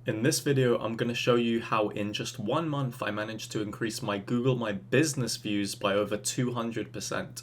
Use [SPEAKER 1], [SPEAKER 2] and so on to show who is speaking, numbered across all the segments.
[SPEAKER 1] In this video, I'm going to show you how in just 1 month I managed to increase my Google My Business views by over 200%.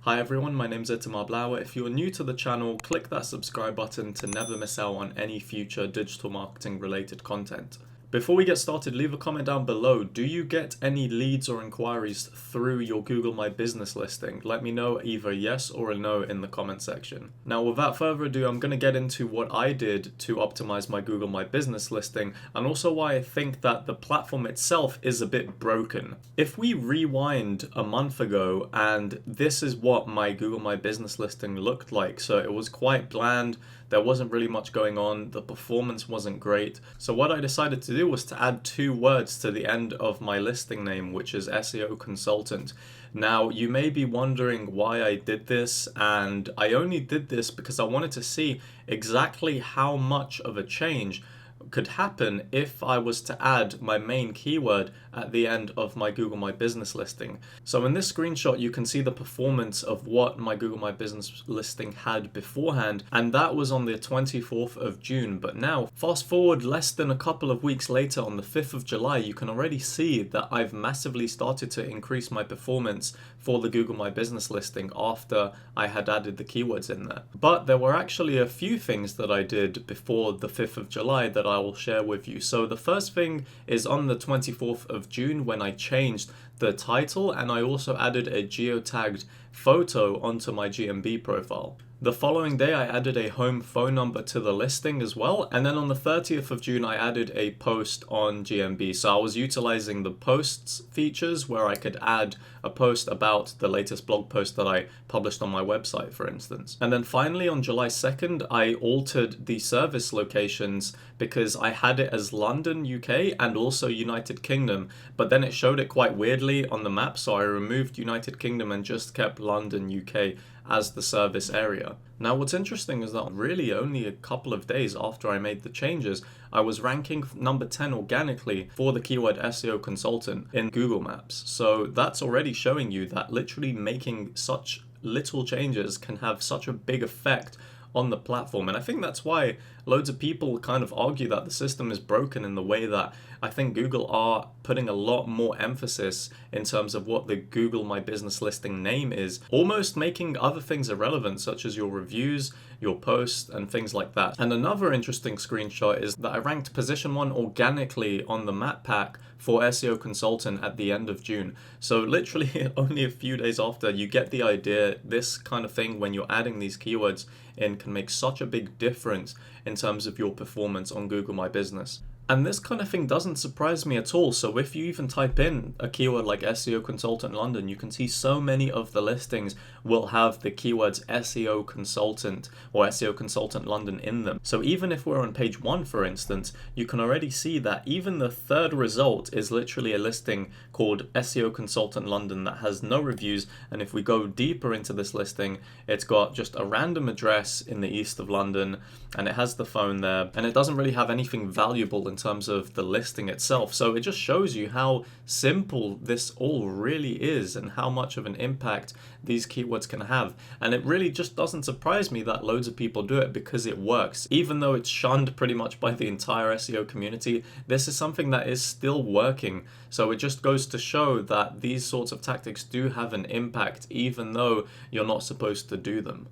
[SPEAKER 1] Hi everyone, my name's Itamar Blauer. If you're new to the channel, click that subscribe button to never miss out on any future digital marketing related content. Before we get started, leave a comment down below. Do you get any leads or inquiries through your Google My Business listing? Let me know either yes or a no in the comment section. Now, without further ado, I'm going to get into what I did to optimize my Google My Business listing and also why I think that the platform itself is a bit broken. If we rewind a month ago, and this is what my Google My Business listing looked like. So it was quite bland. There wasn't really much going on. The performance wasn't great. So what I decided to do was to add 2 words to the end of my listing name, which is SEO consultant. Now, you may be wondering why I did this, and I only did this because I wanted to see exactly how much of a change could happen if I was to add my main keyword at the end of my Google My Business listing. So in this screenshot, you can see the performance of what my Google My Business listing had beforehand, and that was on the 24th of June. But now, fast forward less than a couple of weeks later, on the 5th of July, you can already see that I've massively started to increase my performance for the Google My Business listing after I had added the keywords in there. But there were actually a few things that I did before the 5th of July that I will share with you. So the first thing is on the 24th of June when I changed the title, and I also added a geotagged photo onto my GMB profile. The following day, I added a home phone number to the listing as well. And then on the 30th of June, I added a post on GMB. So I was utilizing the posts features where I could add a post about the latest blog post that I published on my website, for instance. And then finally, on July 2nd, I altered the service locations because I had it as London, UK, and also United Kingdom. But then it showed it quite weirdly on the map. So I removed United Kingdom and just kept London, UK as the service area. Now, what's interesting is that really only a couple of days after I made the changes, I was ranking number 10 organically for the keyword SEO consultant in Google Maps. So that's already showing you that literally making such little changes can have such a big effect on the platform. And I think that's why loads of people kind of argue that the system is broken, in the way that I think Google are putting a lot more emphasis in terms of what the Google My Business listing name is, almost making other things irrelevant, such as your reviews, your posts, and things like that. And another interesting screenshot is that I ranked position 1 organically on the map pack for SEO consultant at the end of June. So literally only a few days after, you get the idea. This kind of thing, when you're adding these keywords in, can make such a big difference in terms of your performance on Google My Business. And this kind of thing doesn't surprise me at all. So if you even type in a keyword like SEO consultant London, you can see so many of the listings will have the keywords SEO consultant or SEO consultant London in them. So even if we're on page 1, for instance, you can already see that even the third result is literally a listing called SEO consultant London that has no reviews. And if we go deeper into this listing, it's got just a random address in the east of London, and it has the phone there, and it doesn't really have anything valuable in terms of the listing itself. So it just shows you how simple this all really is and how much of an impact these keywords can have. And it really just doesn't surprise me that loads of people do it, because it works. Even though it's shunned pretty much by the entire SEO community, this is something that is still working. So it just goes to show that these sorts of tactics do have an impact, even though you're not supposed to do them.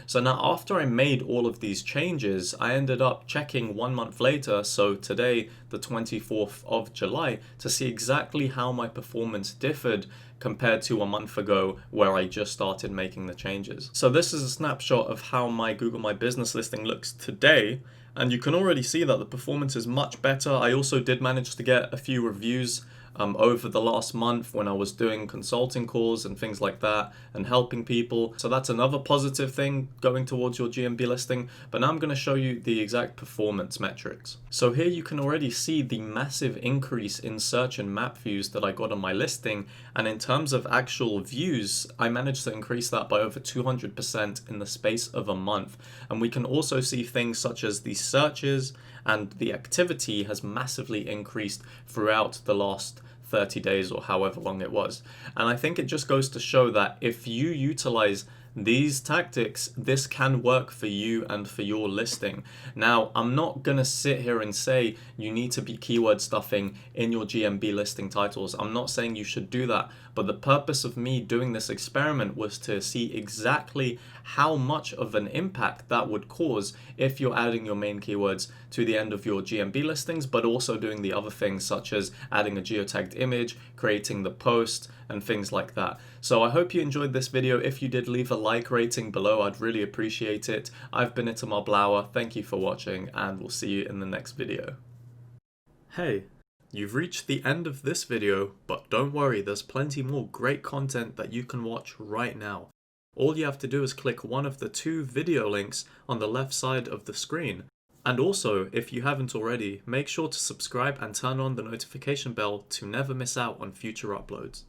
[SPEAKER 1] So now, after I made all of these changes, I ended up checking 1 month later, so today, the 24th of July, to see exactly how my performance differed compared to a month ago where I just started making the changes. So this is a snapshot of how my Google My Business listing looks today, and you can already see that the performance is much better. I also did manage to get a few reviews over the last month when I was doing consulting calls and things like that and helping people. So that's another positive thing going towards your GMB listing. But now I'm going to show you the exact performance metrics. So here you can already see the massive increase in search and map views that I got on my listing. And in terms of actual views, I managed to increase that by over 200% in the space of a month. And we can also see things such as the searches, and the activity has massively increased throughout the last 30 days or however long it was. And I think it just goes to show that if you utilize These tactics, this can work for you and for your listing. Now, I'm not gonna sit here and say you need to be keyword stuffing in your GMB listing titles. I'm not saying you should do that, but the purpose of me doing this experiment was to see exactly how much of an impact that would cause if you're adding your main keywords to the end of your GMB listings, but also doing the other things such as adding a geotagged image, creating the post, and things like that. So I hope you enjoyed this video. If you did, leave a like rating below. I'd really appreciate it. I've been Itamar Blauer. Thank you for watching, and we'll see you in the next video. Hey, you've reached the end of this video, but don't worry, there's plenty more great content that you can watch right now. All you have to do is click one of the 2 video links on the left side of the screen. And also, if you haven't already, make sure to subscribe and turn on the notification bell to never miss out on future uploads.